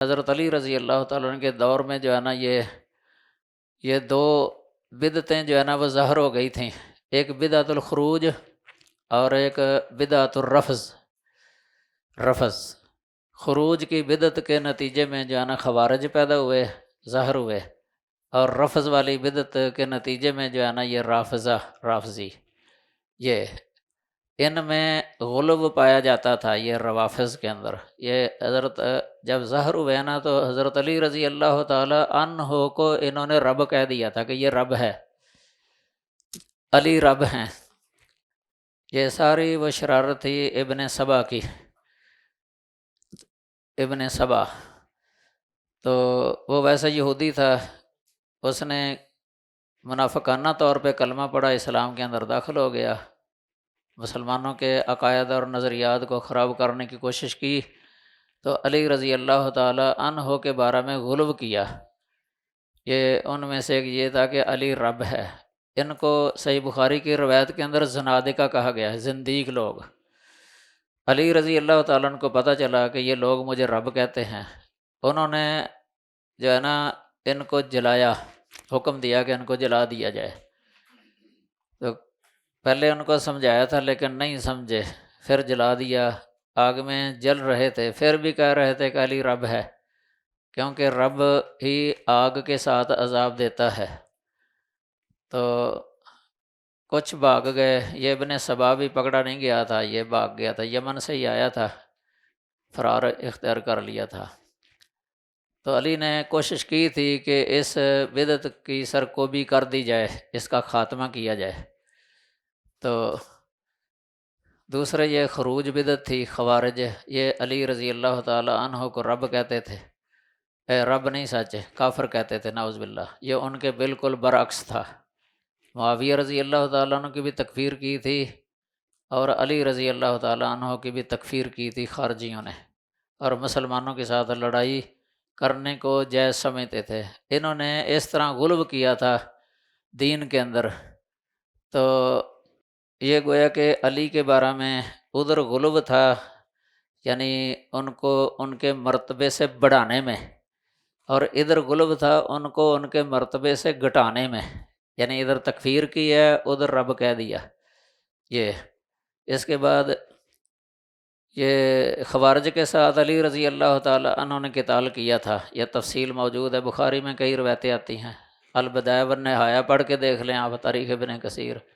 حضرت علی رضی اللہ تعالیٰ عنہ کے دور میں جو ہے نا یہ دو بدعتیں جو ہے نا وہ ظاہر ہو گئی تھیں، ایک بدعت الخروج اور ایک بدعت رفض۔ خروج کی بدعت کے نتیجے میں جو ہے نا خوارج پیدا ہوئے، ظاہر ہوئے، اور رفض والی بدعت کے نتیجے میں جو ہے نا یہ رافضی، یہ ان میں غلو پایا جاتا تھا، یہ روافظ کے اندر۔ یہ حضرت جب ظاہر ہوئے نا تو حضرت علی رضی اللہ تعالی عنہ کو انہوں نے رب کہہ دیا تھا کہ یہ رب ہے، علی رب ہیں۔ یہ ساری وہ شرارت تھی ابن سبا کی، ابن سبا تو وہ ویسا یہودی تھا، اس نے منافقانہ طور پہ کلمہ پڑھا، اسلام کے اندر داخل ہو گیا، مسلمانوں کے عقائد اور نظریات کو خراب کرنے کی کوشش کی، تو علی رضی اللہ تعالی عنہ کے بارے میں غلو کیا۔ یہ ان میں سے ایک یہ تھا کہ علی رب ہے۔ ان کو صحیح بخاری کی روایت کے اندر زنادقہ کہا گیا ہے، زندیق لوگ۔ علی رضی اللہ تعالیٰ عنہ کو پتہ چلا کہ یہ لوگ مجھے رب کہتے ہیں، انہوں نے جو ہے نا ان کو جلایا، حکم دیا کہ ان کو جلا دیا جائے۔ تو پہلے ان کو سمجھایا تھا لیکن نہیں سمجھے، پھر جلا دیا، آگ میں جل رہے تھے، پھر بھی کہہ رہے تھے کہ علی رب ہے، کیونکہ رب ہی آگ کے ساتھ عذاب دیتا ہے۔ تو کچھ بھاگ گئے، یہ ابن سبا بھی پکڑا نہیں گیا تھا، یہ بھاگ گیا تھا، یمن سے ہی آیا تھا، فرار اختیار کر لیا تھا۔ تو علی نے کوشش کی تھی کہ اس بدعت کی سرکوبی کر دی جائے، اس کا خاتمہ کیا جائے۔ تو دوسرے یہ خروج بدعت تھی، خوارج، یہ علی رضی اللہ تعالی عنہ کو رب کہتے تھے، رب نہیں سچ کافر کہتے تھے، نعوذ باللہ۔ یہ ان کے بالکل برعکس تھا۔ معاویہ رضی اللہ تعالیٰ عنہ کی بھی تکفیر کی تھی اور علی رضی اللہ تعالیٰ عنہ کی بھی تکفیر کی تھی خارجیوں نے، اور مسلمانوں کے ساتھ لڑائی کرنے کو جائز سمجھتے تھے۔ انہوں نے اس طرح غلو کیا تھا دین کے اندر، تو یہ گویا کہ علی کے بارے میں ادھر غلو تھا، یعنی ان کو ان کے مرتبے سے بڑھانے میں، اور ادھر غلو تھا ان کو ان کے مرتبے سے گھٹانے میں، یعنی ادھر تکفیر کی ہے، ادھر رب کہہ دیا۔ یہ اس کے بعد یہ خوارج کے ساتھ علی رضی اللہ تعالی عنہ نے قتال کیا تھا، یہ تفصیل موجود ہے، بخاری میں کئی روایتیں آتی ہیں، البدایہ والنہایہ پڑھ کے دیکھ لیں آپ، تاریخ ابن کثیر۔